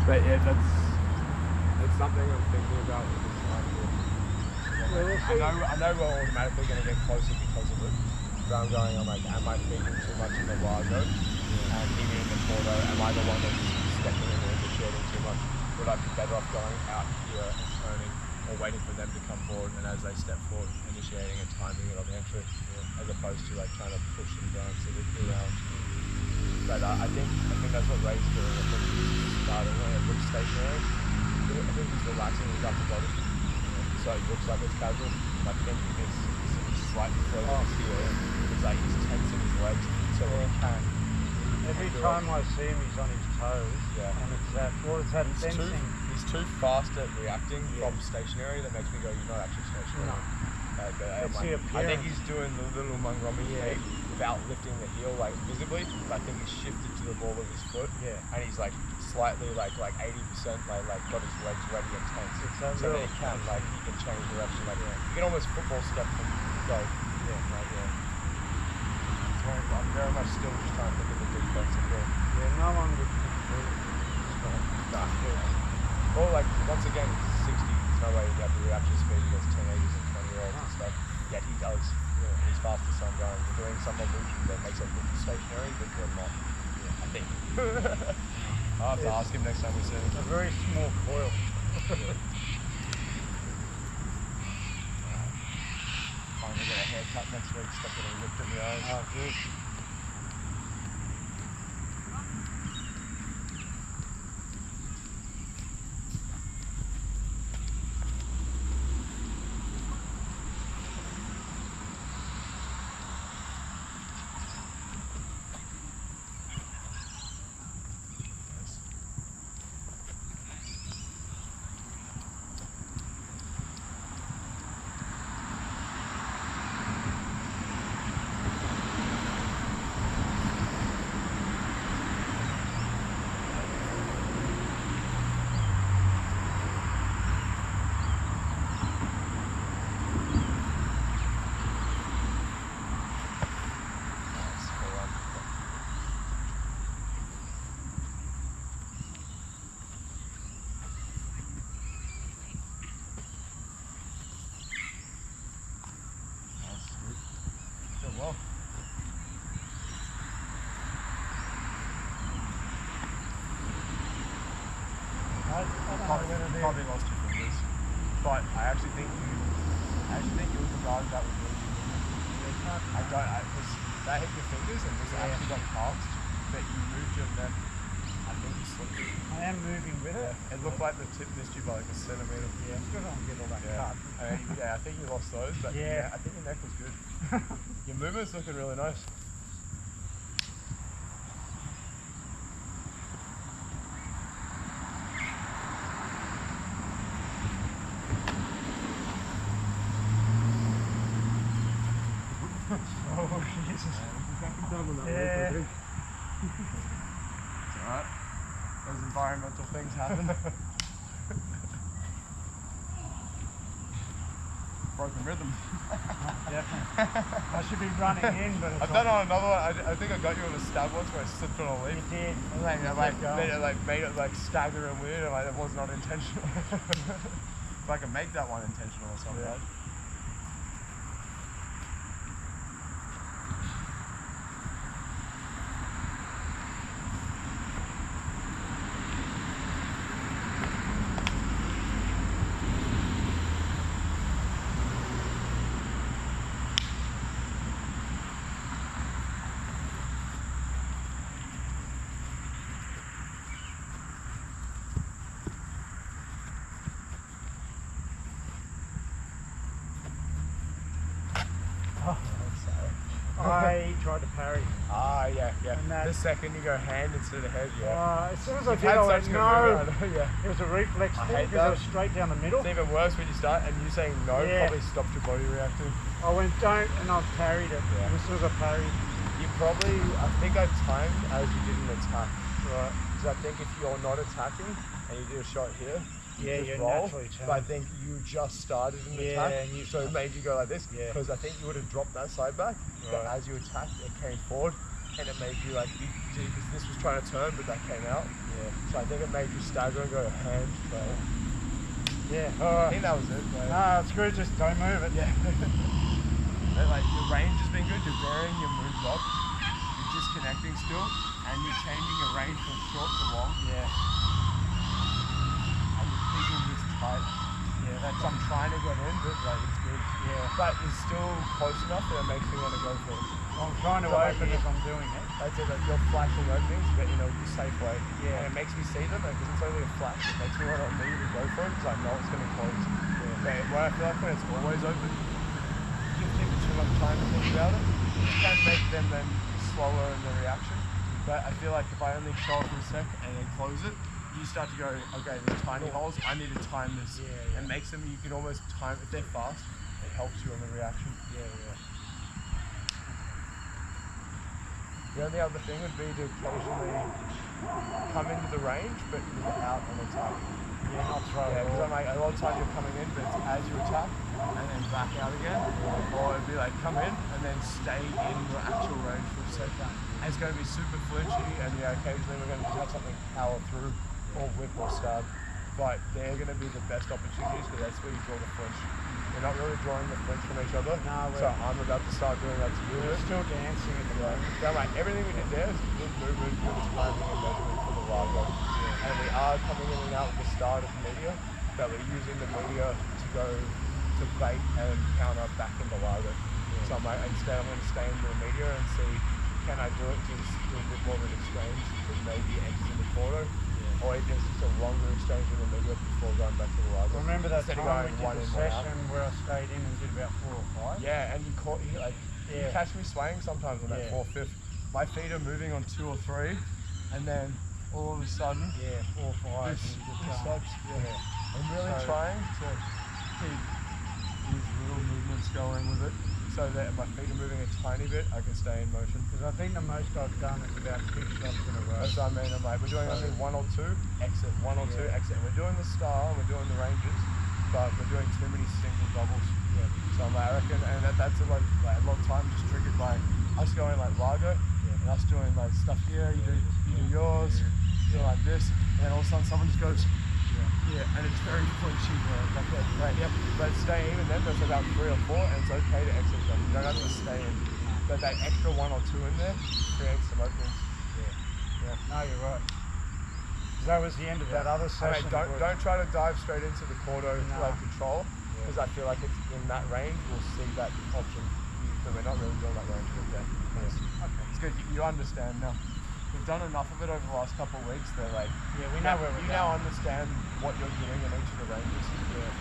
But yeah, that's something I'm thinking about with this idea. I know we're automatically going to get closer because of it. But I'm going, I'm like, am I thinking too much in the largo? And even in the Floro, am I the one that's stepping in or initiating too much? Would I be better off going out here and turning or waiting for them to come forward, and as they step forward, initiating and timing it on the entry, as opposed to like trying to push them down so they go around. But I think that's what Ray's doing. I think he's starting when it looks stationary. I think he's relaxing his upper body, so it looks like it's casual. I think it's slightly further here. It's like he's tensing his legs so that he can. Every time I see him, he's on his toes. Yeah. And it's that, well, it's that tensing. He's too fast at reacting from stationary that makes me go, you're not actually stationary. No. I think he's doing the little Mungromi shape without lifting the heel like visibly, but I think he's shifted to the ball with his foot. Yeah. And he's like slightly like 80% like got his legs ready and tense. So that he can change direction. Like you can almost football step from go. So I'm very much still just trying to look at the defense and go. Yeah, no one would Or like once again, 60. There's no way he'd have the reaction speed against teenagers and 20-year-olds and stuff. Yet he does. He's fast as sun going. We're doing some illusion that makes it look stationary, but we're not. I think. I'll have to ask him next time we see him. A very small coil. Finally get a haircut next week. Stop getting ripped in the eyes. Oh, good. Probably lost your fingers, but I actually think you would regard that was really good. Because that hit your fingers and this actually got passed, but you moved your neck. I think you slipped it. I am moving with it. It looked like the tip missed you by like a centimetre. Yeah, it's good on get all that cut. I think you lost those, but I think your neck was good. Your movement's looking really nice. Oh, Jesus. Yeah. It's alright. Those environmental things happen. Broken rhythm. Definitely. I should be running in, but I've done on another one. I think I got you on a stab once where I slipped on a leaf. You did. Made it like stagger and weird, and like it was not intentional. If I can make that one intentional or something. Yeah. I tried to parry. Yeah. The second you go hand instead of head, as soon as I did, I went no. It was a reflex thing because I was straight down the middle. It's even worse when you start and you saying no probably stopped your body reacting. I went don't and I parried it. As soon as I parried. You probably, I think I timed as you didn't attack. Right. Because I think if you're not attacking and you do a shot here, you roll, but I think you just started an attack, so it made you go like this, because I think you would have dropped that side back, but as you attacked, it came forward, and it made you like, because this was trying to turn, but that came out. Yeah. So I think it made you stagger and go hand straight. Yeah. I think that was it. Like, No, it's good. Just don't move it. yeah. But like your range has been good. You're varying your moves up. You're disconnecting still, and you're changing your range from short to long. Yeah. And you're keeping this tight. Yeah. That's So I'm trying to get in, but like it's good. Yeah. But it's still close enough that it makes me want to go for it. I'm trying to So, like, open as I'm doing it. That's it, like you're flashing openings, but in a safe way. Yeah. And it makes me see them, and because it's only a flash, it makes me want to immediately go for it, because I know it's going to close. Yeah. But what I feel like when it's always open, you give people too much time to think about it. It can make them then slower in the reaction. But I feel like if I only show it for a sec and then close it, you start to go, okay, there's tiny holes, I need to time this. Yeah. And makes them, you can almost time, if they're fast, it helps you on the reaction. Yeah. The only other thing would be to occasionally come into the range, but without an attack. Yeah, not throw Yeah, it because all. I'm like, a lot of times you're coming in, but it's as you attack, and then back out again. Or it'd be like, come in, and then stay in your actual range for a second. And it's going to be super flinchy, and yeah, occasionally we're going to have something power through, or whip or stab. But they're going to be the best opportunities, because that's where you draw the flinch. We're not really drawing the flinch from each other. No, so I'm about to start doing that to you. We're still dancing at the moment. So like everything we did there is good movement, good timing and measurement for the Largo. And we are coming in and out at the start of the media, but we're using the media to go to bait and counter back into Largo. So I'm like, instead I'm going to stay into the media and see, can I do it to do a bit more of an exchange that maybe enters into Floro, or even just a longer exchange in the media before going back to the Largo. Remember that Instead of time we going did one the in, one out. session where I stayed in and did about 4 or 5? Yeah, and you caught, you Yeah. catch me swaying sometimes on that Yeah. 4/5. My feet are moving on 2 or 3, and then all of a sudden, Yeah, 4 or 5. this and just, stops. Yeah. I'm really So- trying to keep these little movements going with it, so that if my feet are moving a tiny bit, I can stay in motion. Because I think the most I've done is about 2 shots in a row. That's what I mean. I'm like, we're doing, I think, 1 or 2, exit, 1 or 2, Yeah. exit. We're doing the star, we're doing the ranges, but we're doing too many single doubles. Yeah. So I'm like, I reckon, and that's a lot of time just triggered by us going like Largo, and us doing like stuff here, you do yours, do like this, and then all of a sudden someone just goes, and it's very flinchy, like that, right, yep. But stay even then, there's about 3 or 4, and it's okay to exit them. You don't have to stay in. But that extra 1 or 2 in there creates some openings. Yeah. No, you're right. 'Cause that was the end of that other I session. mean, don't try to dive straight into the quarto like control, Yeah. because I feel like it's in that range, we'll see that option. But we're not really doing that range with that. Okay. It's good, you understand now. We've done enough of it over the last couple of weeks that like, Yeah, we know where we're you going. now understand what you're doing in each of the ranges.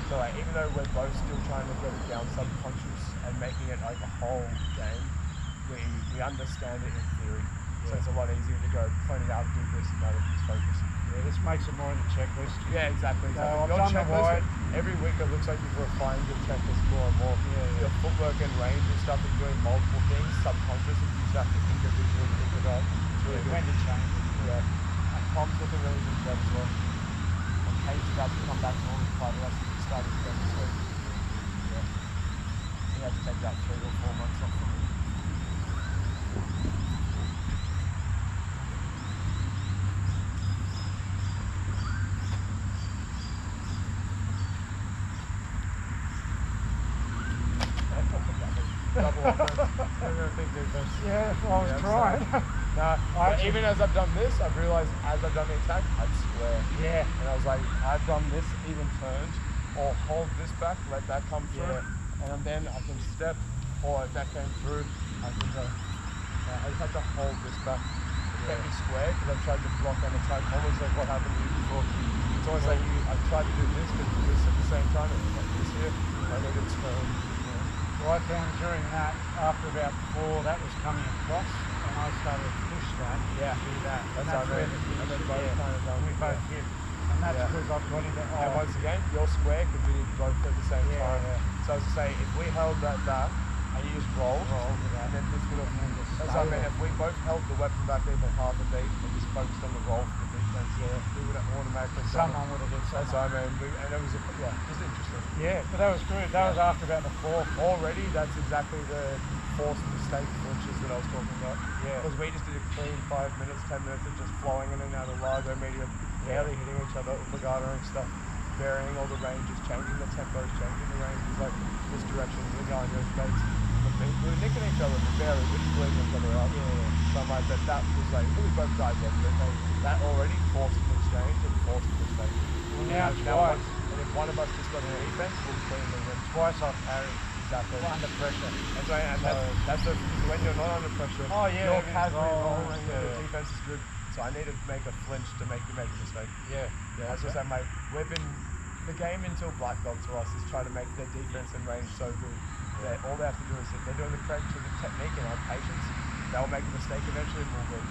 So like, even though we're both still trying to get it down subconscious and making it like a whole game, we understand it in theory. So it's a lot easier to go point it out, do this, and now just focus. Yeah, this makes it more in the checklist. Yeah, exactly. So Your I've done the checklist, wide. every week it looks like you've refined your checklist more and more. Yeah. Your footwork and range and stuff, and doing multiple things subconscious, and you just have to individually think about. It's really When good. to change it. Yeah. And Tom's looking really good for that as well. And Kate's about to come back to all the fight lessons that started again this week. Yeah. He had to take about 3 or 4 months off from it. Double offense. I'm gonna think defense. Yeah, well, I was trying. But even as I've done this, I've realised as I've done the attack, I'd square. Yeah. And I was like, I've done this, even turned, or hold this back, let that come through, and then I can step, or if that came through, I can go. I just have to hold this back. It kept me square, because I've tried to block and attack, almost like what happened to you before. It's almost like I've tried to do this, but this at the same time, and like this here, I need to turn. Well, I found during that, after about 4, that was coming across, and I started to push that. Yeah. Do that. That's and what I where mean. the And then both yeah, kind of done. we both hit. And that's because I've got into And once again, you're square because we did both at the same time. Yeah. So as I say, if we held that, and you just rolled, and then this would have that's what I mean, if we both held the weapon back even half a beat and just focused on the roll for the defense, we would have automatically done Someone would have hit That's someone. what I mean. And it was, just interesting. Yeah, but that was good. That was after about the 4th. Already, that's exactly the forced mistake flinches that I was talking about. Yeah. Because we just did a clean 5 minutes, 10 minutes of just flowing in and out of Largo medium, barely hitting each other, Legato and stuff, varying all the ranges, changing the tempos, changing the ranges, like this direction, we're going those space. We were nicking each other, but barely, we're just bleeding each other out. So I'm like, that was like, really both sides of it. That already forced an exchange and forced a mistake. Well, now twice. And if one of us just got the defense, we'll cleanly win. Twice I've carried. Exactly. Under pressure. And so, that's when you're not under pressure, you're casually rolling, the defense is good. So I need to make a flinch to make you make a mistake. Yeah. That's what I'm like, the game until black belt to us is try to make their defense and range so good that all they have to do is if they're doing the correct technique and have patience, they'll make a mistake eventually and we'll win.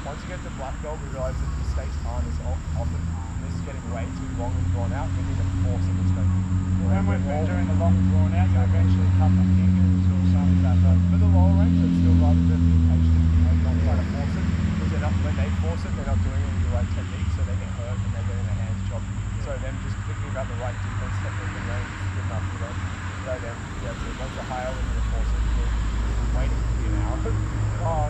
Once you get to black belt, we realize that mistakes aren't as often. This is getting way too long and drawn out. We need to force a mistake. When we've been doing the long drawn out, you eventually cut the fingers or something like that. For the lower range, I'd still rather them be patient and not try to force it. Because when they force it, they're not doing it with the right technique, so they get hurt and they're getting their hands chopped. So them just thinking about the right defense technique and range is good enough for them. So then, once they're higher, when you force it, you're waiting for an hour.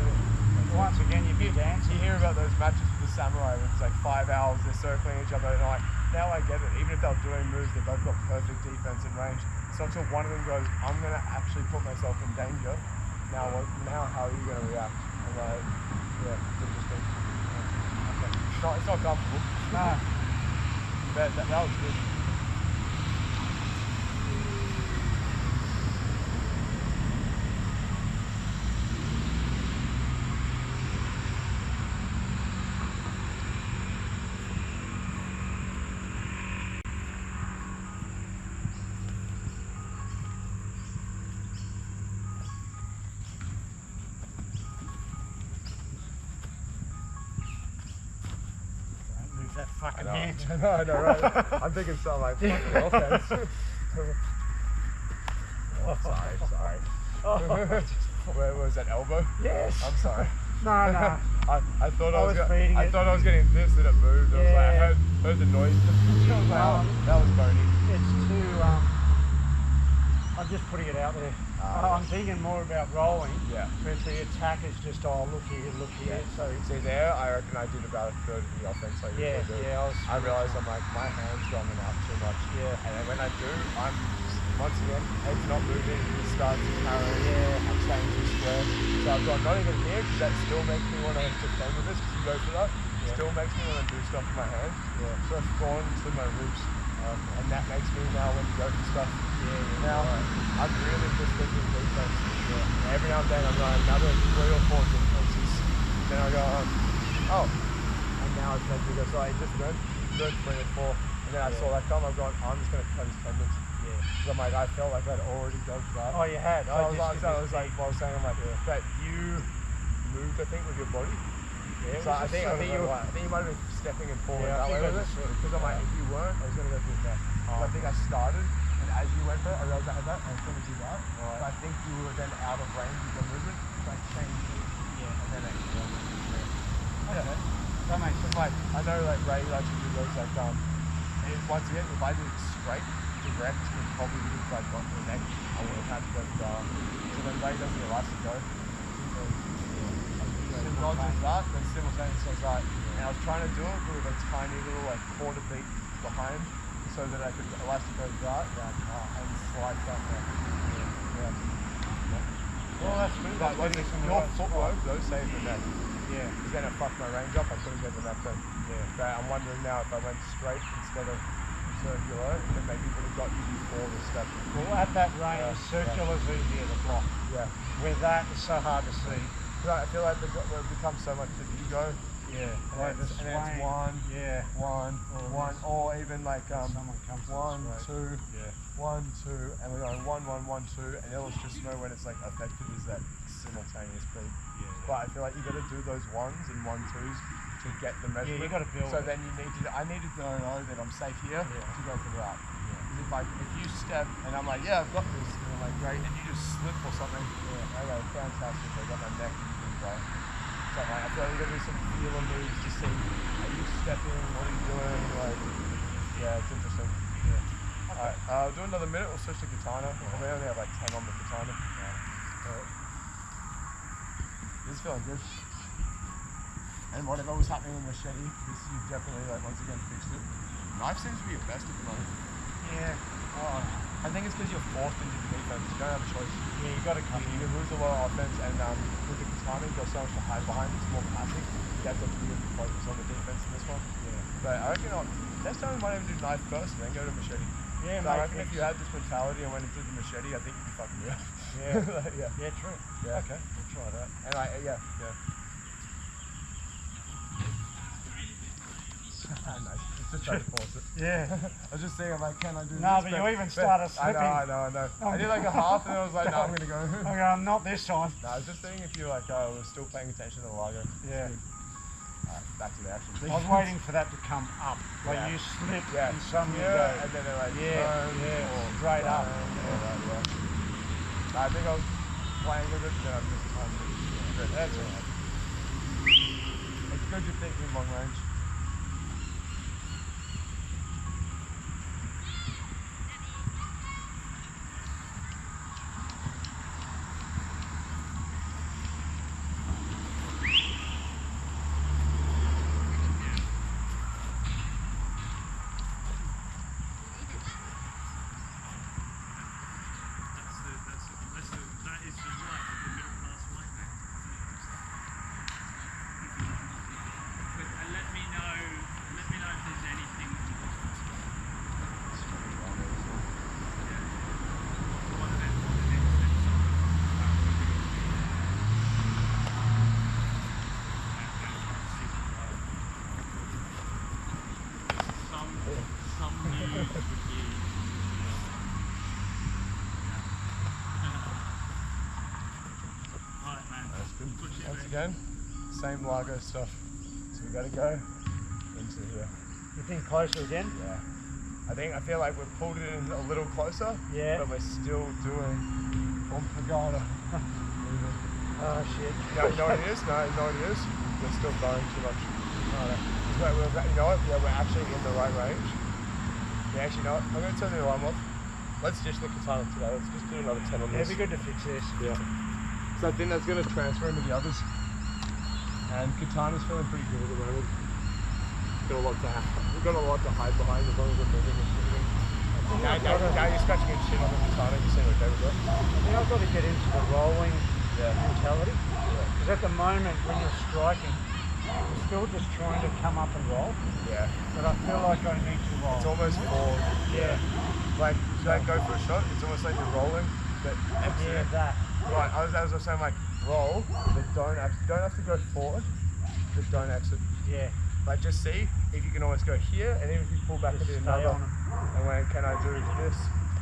Once again, you'd be dancing. You hear about those matches with the samurai where it's like 5 hours, they're circling each other, and like, now I get it. Even if they're doing moves, they've both got perfect defense and range. It's not until one of them goes, I'm going to actually put myself in danger. Now how are you going to react? I'm like, it's interesting. Okay. It's not comfortable. No. But that was good. That fucking hand. I know, right? I'm thinking something like fucking offense. Sorry. Where was that, elbow? Yes. I'm sorry. No. I thought I was it. getting this and it moved. I was like, I heard the noise. I was like, that was bony. It's too, I'm just putting it out there. I'm thinking more about rolling. Yeah. But the attack is just, look here. Yeah. So see there, I reckon I did about a third of the offense. Like I realised I'm like, my hand's going out too much. Yeah. And then when I do, I'm once again, head's not moving, it starts carrying, I'm staying too square. So I've gone not even here, because that still makes me want to defend with this, because you go for that. Still makes me want to do stuff with my hand. So I've gone to my roots. And that makes me now when you go for stuff. Now, I'm really just thinking defense. Every now and then I'm going another 3 or 4 defenses. Then I go, and now it's making me go, so I just went 3 or 4. And then I saw that come, I've gone, I'm just going to cut his tendons. So I'm like, I felt like I'd already dodged that. Oh, you had? So I was like, well, I was saying, I'm like, but you moved, I think, with your body. So I think you might have been stepping and falling that way with it. Because I'm like, if you weren't, I was going to go through that. I think I started, and as you went there, I realized I had that, I was going to do that. But I think you were then out of range of the movement, so I changed it. And then I That makes sense. like, I know like Ray likes to do those like, once again, if I did it straight, direct, and probably would have like got the neck, I would have had to go for the arm. So then Ray doesn't allow us to go. Dodges that, then simultaneously goes that. And I was trying to do it with a tiny little like quarter beat behind so that I could elasticate that and slide that there. Well, that's good. But when your footwork, those saved the neck. Yeah. Because then it fucked my range up, I couldn't get the neck then. But I'm wondering now if I went straight instead of circular, then maybe it would have got you before the step. Well, at that range, circular is easier to block. With that, it's so hard to see. I feel like it becomes so much that you go. Like and it's one, or even like someone comes 1, 2, 1, 2, and we're going 1, 1, 1, 2, and it'll just know when it's like effective is that simultaneous beat. But I feel like you got to do those 1s and 1, 2s to get the measurement. You got to build. So then you need to. I needed to know that I'm safe here to go for that. Because if you step and I'm like, I've got this, and I'm like, great, and you just slip or something. Okay, fantastic. I got my neck and right. So like, I feel like you got to do some feeler moves to see, are you stepping, what are you doing, like, it's interesting. Alright, I'll do another minute, we'll switch to katana. We only have like 10 on the katana. it's feeling good. And whatever was happening on the machete, you've definitely like once again fixed it. Knife seems to be your best at the moment. Yeah. Oh, I think it's because you're forced into the defense. You don't have a choice. yeah, you got to come You in. lose a lot of offense, and with the katana, you've got so much to hide behind. It's more passive. You have to really focus on the defense in this one. Yeah. But I reckon next time we might even do knife first, and then go to machete. Yeah, So mate. I reckon if you had this mentality and went into the machete, I think you'd be fucking good. Yeah. Yeah. Yeah, true. Yeah. Okay, we'll try that. And yeah. Nice. Just try to force it. Yeah. I was just saying, I'm like, can I do this? No, but you even started slipping. I know. I did like a half, and then I was like, no, I'm gonna go. Okay, not this time. No, I was just thinking if you were still paying attention to the lago. Yeah. Alright, back to the action. I was waiting for that to come up. Like Yeah. you slip Yeah. and suddenly Yeah, go. and then they're like, Yeah, straight up. I think I was playing with it, and then I missed time. But that's alright. It's good you're thinking long range. Once again, same lago stuff. So we gotta go into here. You think closer again? Yeah. I feel like we've pulled it in a little closer. Yeah. But we're still doing Umpagana. Oh shit. You know what it is? No, you know what it is? We're still going too much. You know what? Yeah, we're actually in the right range. Yeah, actually, you know what? I'm gonna turn the alarm off. Let's dish the katana today. Let's just do another 10 on Yeah, this. it'd be good to fix this. Yeah. So I think that's going to transfer into the others. And katana's feeling pretty good at the moment. We've got a lot to hide behind as long as we're moving and shooting. Now you're scratching your chin on the katana, you seem okay with that? I think I've got to get into the rolling mentality. Because at the moment, when you're striking, you're still just trying to come up and roll. Yeah. But I feel like I need to roll. It's almost forward. Yeah. Like, you don't go for a shot, it's almost like you're rolling, but Yeah, that. Right, as I was saying, like, roll, but don't have to go forward, but don't exit. Yeah. Like, just see if you can almost go here, and even if you pull back Just into stay another, on 'em. and when can I do this,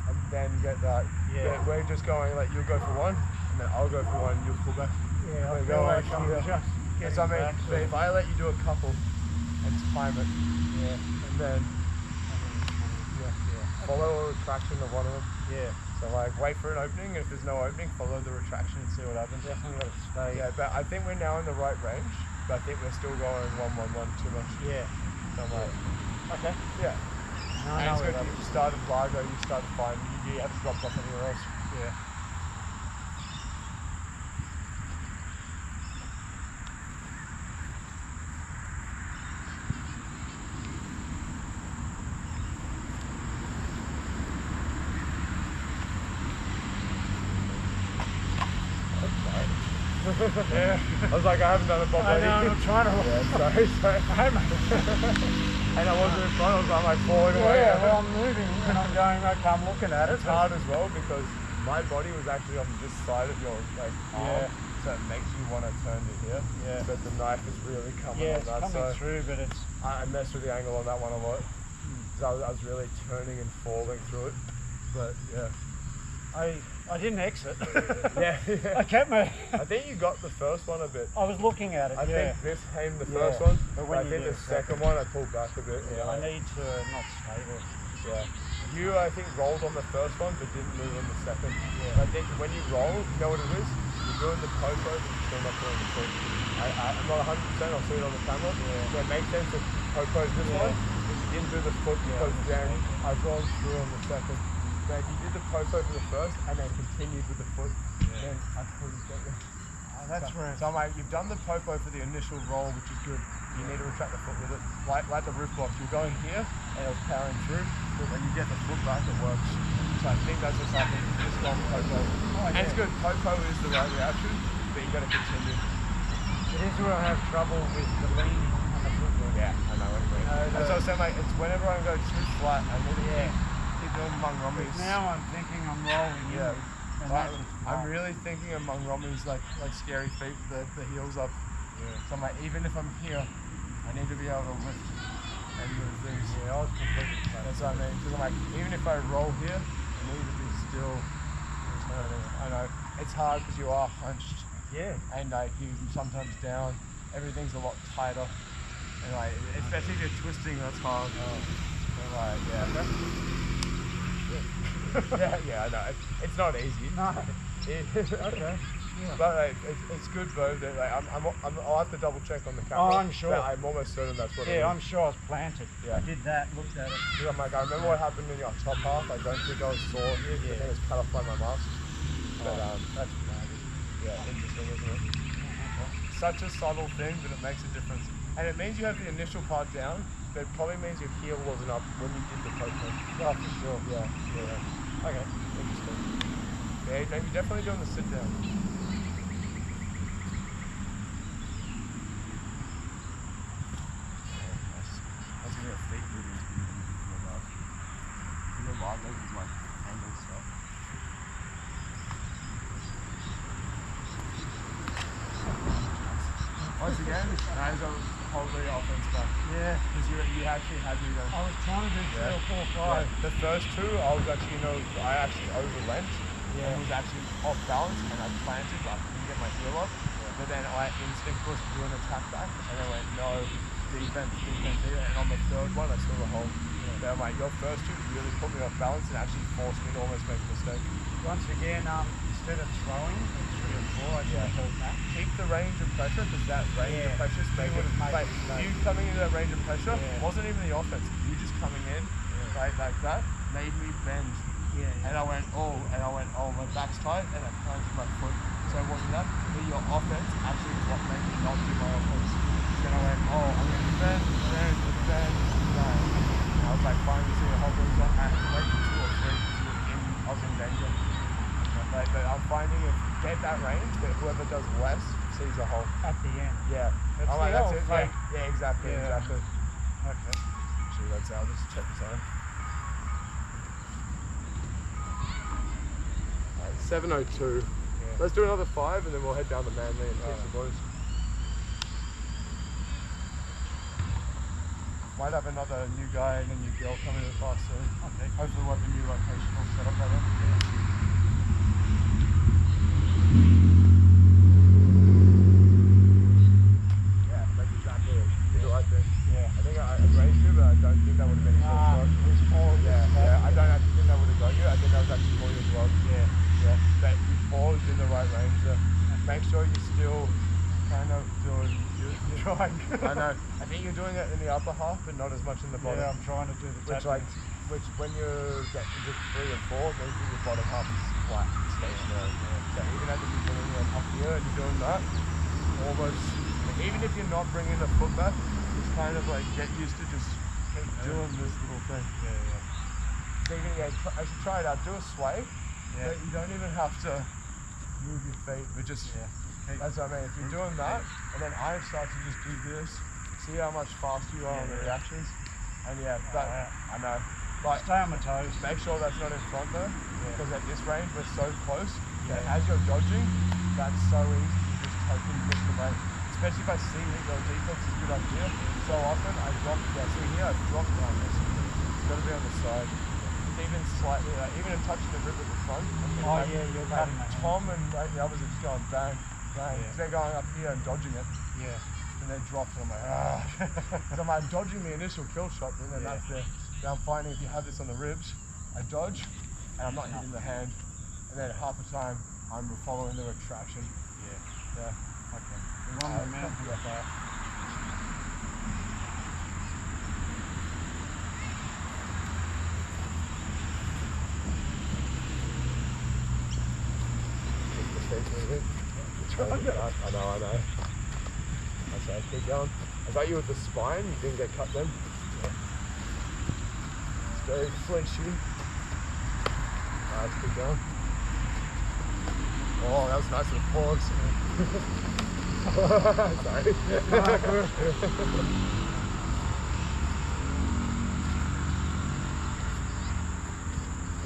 and then get that. Yeah. But we're just going, like, you'll go for one, and then I'll go for one, and you'll pull back. Yeah, I We're feel like going I'm here. just getting So I mean, back to but if I let you do a couple, and time it, Yeah. and then follow a retraction of one of them. Yeah. So like, wait for an opening, and if there's no opening, follow the retraction and see what happens. Definitely got to stay. Yeah, but I think we're now in the right range, but I think we're still going 1-1-1 too much. Yeah. So I'm like, Okay. yeah. No, And no, it's good you started Largo, you started fine, you haven't dropped off anywhere else. Yeah. Yeah. I was like, I haven't done a Bob I know, Eddie. I'm trying to. Yeah, sorry. And I wasn't in front, I was like falling away. Yeah, well, I'm moving and I'm going, okay, I'm looking at it. It's hard as well because my body was actually on this side of your arm, so it makes you want to turn to here. Yeah. But the knife is really coming Yeah, on it's that, coming so through, but it's... I messed with the angle on that one a lot. So I was really turning and falling through it. But yeah. I didn't exit. Yeah. I kept my... I think you got the first one a bit. I was looking at it, I yeah. think this came the first one, But but I when think you the do second one I pulled back a bit. Yeah, I need to not stay there. Yeah. You, I think, rolled on the first one, but didn't move on the second. Yeah. I think when you roll, you know what it is? You're doing the popo, but you're still not doing the foot. I'm not 100%, I'll see it on the camera. Yeah. So it makes sense if popo's this one, but you didn't do the foot because then I've gone through on the second. But if you did the popo for the first and then continued with the foot, then I couldn't get it. That's where. So I'm like, you've done the popo for the initial roll, which is good. You need to retract the foot with it. Like the roof block, you're going here and it was powering through, but when you get the foot back, it works. So I think that's what's happening. You just gone popo. And it's good. Popo is the right reaction, but you got to continue. It is where I have trouble with the leaning on the footwork. Yeah, I know what you mean. That's what I'm saying, mate. It's whenever I go too flat, I need to keep doing mung rommies. Now I'm thinking I'm rolling. Yeah. I'm fine. really thinking of mung rommies like scary feet, the heels up. Yeah. So I'm like, even if I'm here, I need to be able to lift and move things. Yeah, I was completely flat. That's what I mean. Because I'm like, even if I roll here, I need to be still. I know. It's hard because you are hunched. Yeah. And like you sometimes down, everything's a lot tighter. And like, especially if you're twisting, that's hard. And like, yeah, I know. It's not easy. No. Okay. Yeah. But like, it's good though. That like, I'll have to double check on the camera. Oh, I'm sure. But I'm almost certain that's what it is. Yeah, I'm sure I was planted. Yeah. I did that, looked at it. Because I'm like, I remember what happened in your top half. I don't think I was sore here, but then it was cut off by my mask. But that's interesting, isn't it? Such a subtle thing, but it makes a difference. And it means you have the initial part down, but it probably means your heel wasn't up when you did the popo. Oh, for sure. Yeah. Okay, interesting. Yeah, maybe definitely doing the sit down. That's a real feet moving from above. The wide leg is like angled stuff. Once again, that is probably offense back. Yeah. Because you actually had me going. I was trying to do 3 or 4, 5. Yeah. The first two, I actually overwent. Yeah. And was actually off balance, and I planted, but I couldn't get my heel up. Yeah. But then I instinct was to do an attack back, and I went, no, defense here. And on the third one, I saw the hole. Yeah. But I'm like, your first two really put me off balance and actually forced me to almost make a mistake. Once again, instead of throwing, it's 3 or 4, I should have that. Keep the range of pressure, because that range of pressure is making it. Like, you coming into that range of pressure wasn't even the offense. You just coming in, right, like that, made me bend. Yeah. And I went, my back's tight, and I planted my foot. So it wasn't that. But your offense actually is what made me not do my offense. Then I went, I'm going to defend. And I was like, finally seeing a whole goes on. I had to wait for 2 or 3 because I was in danger. But I'm finding if you get that range, that whoever does less sees a hole. At the end. Yeah. That's it. Yeah, exactly. Okay. Actually, I'll just check this out. 7:02. Let's do another 5 and then we'll head down to Manly and teach the boys. Might have another new guy and a new girl coming to the class soon. Okay. Hopefully we'll have a new location all set up by then. Yeah, that's exactly it. You did the right thing. Yeah. I think I raised you, but I don't think that would have been a good shot. It was 4. Yeah. I don't actually think that would have got you. I think that was actually for you as well. Yeah. But you paused in the right range there. Make sure you're still kind of doing, you're trying. I know. I think you're doing it in the upper half, but not as much in the bottom. Yeah, I'm trying to do the which when you get into 3 or 4, means that your bottom half is flat, stationary. So even at the beginning, you're up here and you're doing that, almost, even if you're not bringing the foot back, it's kind of like get used to just keep doing this little thing. So I should try it out. Do a sway. But you don't even have to move your feet, but just, that's what I mean. If you're doing that, and then I start to just do this, see how much faster you are on the reactions. And I know. But stay on my toes. Make sure that's not in front though, because at this range we're so close that as you're dodging, that's so easy to just totally miss the range. Especially if I see that your defense is good up here. So often I drop, see here, I drop down this. It's got to be on the side. Even slightly, even a touch of the rib at the front. You're cutting that. Tom and the others are just going bang, bang. They're going up here and dodging it. Yeah. And then drops and I'm like, So I'm dodging the initial kill shot, and then that's there. Now I'm finding if you have this on the ribs, I dodge, and I'm not hitting the hand. And then half the time, I'm following the retraction. Yeah. Okay. The one with the mount to far. I know. Okay, keep going. I got you with the spine, you didn't get cut then. Yeah. It's very flinchy. Alright, keep going. Oh, that was nice little pause. Sorry.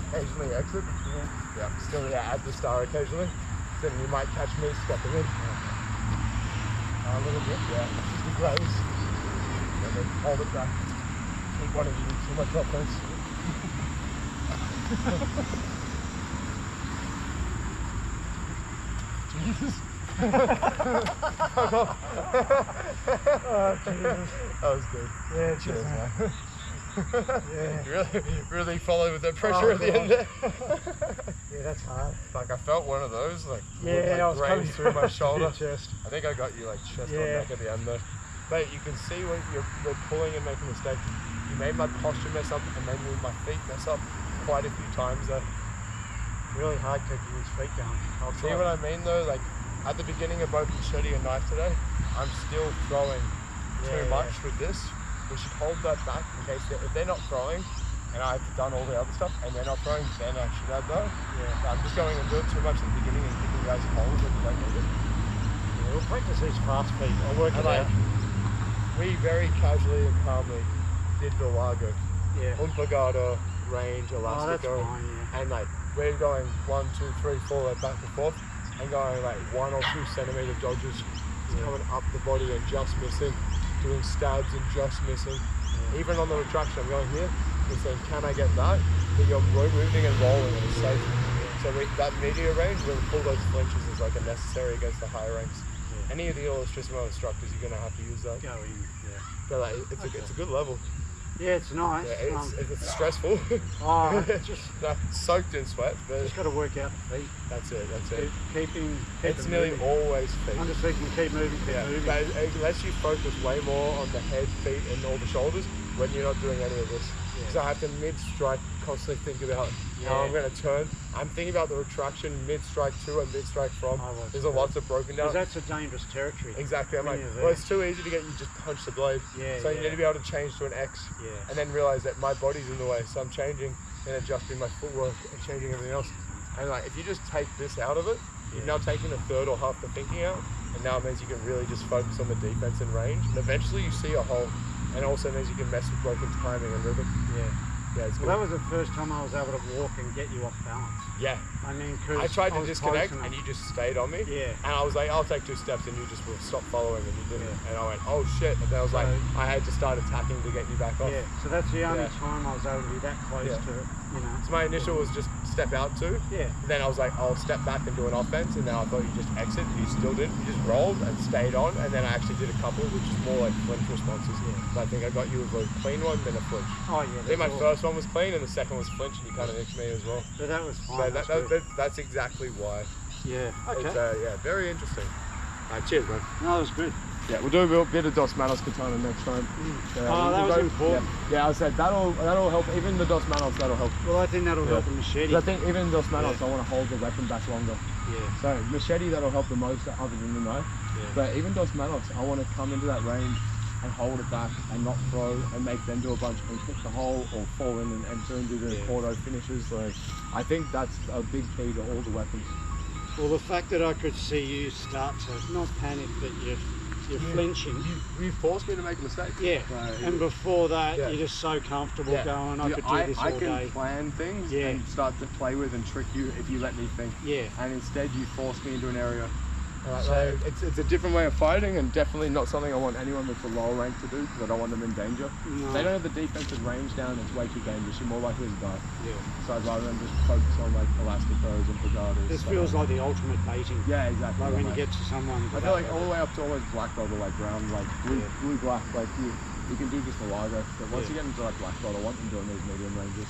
Occasionally exit. Yeah, still add the star occasionally. Then you might catch me stepping in. A little bit, yeah. Just the grace. And then hold it back. Keep wanting to do too much offense. Jesus. Oh, Jesus. That was good. Yeah, Cheers, man. Yeah. You really followed with that pressure at the end there. Yeah, that's hard. Like I felt one of those, like, Yeah, I was coming through my shoulder. chest. I think I got you like chest on neck at the end there. Mate, you can see when you're pulling and making mistakes. You made my posture mess up and then you made my feet mess up quite a few times there. Really hard keeping his feet down. See what I mean though? Like at the beginning of both machete and knife today, I'm still throwing too much with this. We should hold that back in case if they're not throwing and I've done all the other stuff and they're not throwing, then I should add though. Yeah. I'm just going and do it too much at the beginning and giving you guys holes when you don't need it. Yeah, we'll practice these fast feet. I'll work it out. We very casually and calmly did the lago. Yeah. Umpagata, range, elastico. Oh, that's fine, yeah. And like we're going 1, 2, 3, 4 like back and forth and going like 1 or 2 centimeter dodges. Coming up the body and just missing, doing stabs and just missing. Yeah. Even on the retraction, I'm going here and saying, can I get that? But you're moving and rolling and it's safe. Yeah. So that media range, we're going to pull those flinches is like a necessary against the higher ranks. Yeah. Any of the Ilustrisimo instructors, you're going to have to use that. Go in, yeah. But like, it's a good level. Yeah, it's nice. Yeah, it's stressful. Oh, just soaked in sweat, but just got to work out the feet. That's it. It's nearly always feet. I'm just thinking, keep moving. But unless you focus way more on the head, feet, and all the shoulders when you're not doing any of this. Because I have to mid-strike constantly think about how I'm going to turn. I'm thinking about the retraction mid-strike to and mid-strike from. There's a lot of broken down. Because that's a dangerous territory. Exactly. I'm like, well, it's too easy to get you just punch the blade. So you need to be able to change to an X. And then realize that my body's in the way. So I'm changing and adjusting my footwork and changing everything else. And like, if you just take this out of it, you've now taken a third or half the thinking out. And now it means you can really just focus on the defense and range. And eventually you see a hole. And also means you can mess with broken timing and rhythm. Yeah, it's good. Well, that was the first time I was able to walk and get you off balance. Yeah. I mean, I tried to disconnect and you just stayed on me. Yeah. And I was like, I'll take 2 steps and you just will stop following and you didn't. And I went, oh shit. And then I was like, I had to start attacking to get you back off. Yeah, so that's the only time I was able to be that close to it, you know. So my initial was just step out too. Yeah. And then I was like, I'll step back and do an offense. And then I thought you just exit and you still didn't. You just rolled and stayed on. And then I actually did a couple, which is more like flinch responses. So I think I got you with a clean one, then a flinch. Oh yeah. I think my first one was clean and the second was flinch and you kind of nicked me as well. So that was fine. So that's exactly why. Yeah. Okay. It's very interesting. Cheers, man. No, that was good. Yeah, we'll do a bit of Dos Manos Katana next time. That was important. Yeah, I said that'll help. Even the Dos Manos, that'll help. Well, I think that'll help the machete. I think even Dos Manos, I want to hold the weapon back longer. Yeah. So machete, that'll help the most other than the knife. Yeah. But even Dos Manos, I want to come into that range and hold it back and not throw and make them do a bunch and hit the hole or fall in and enter and do the quarto finishes. Like, I think that's a big key to all the weapons. Well, the fact that I could see you start to not panic, but you're flinching. You forced me to make a mistake. Yeah. And before that, you're just so comfortable going, I could do this all day. I can plan things and start to play with and trick you if you let me think. Yeah. And instead you force me into an area. So it's a different way of fighting and definitely not something I want anyone that's a lower rank to do because I don't want them in danger. No. If they don't have the defensive range down, it's way too dangerous. You're more likely to die. Yeah. So I'd rather than just focus on like elasticos and pagadas. This feels like the ultimate baiting. Yeah, exactly. Like when you get to someone. I feel like all the way up to always black belt or like brown, like blue black, like you can do just a lager. But once you get into like black belt, I want them doing these medium ranges.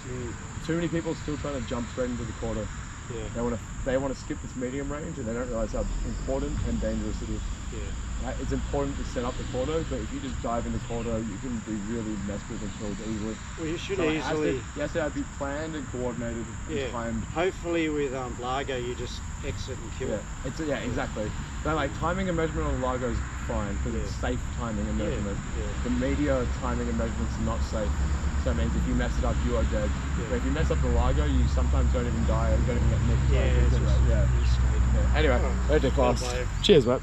Too many people still trying to jump straight into the quarter. Yeah. They want to skip this medium range and they don't realise how important and dangerous it is. Right? It's important to set up the Cordo, but if you just dive into Cordo, you can be really messed with and killed easily. Well, you should So easily... It has to be planned and coordinated and timed. Hopefully with Largo, you just exit and kill. Exactly. But like timing and measurement on Largo is fine because it's safe timing and measurement. The media timing and measurement is not safe. So it means if you mess it up, you are dead. But if you mess up the Largo, you sometimes don't even die or you don't even get nicked. Anyway, very class. Cheers, mate.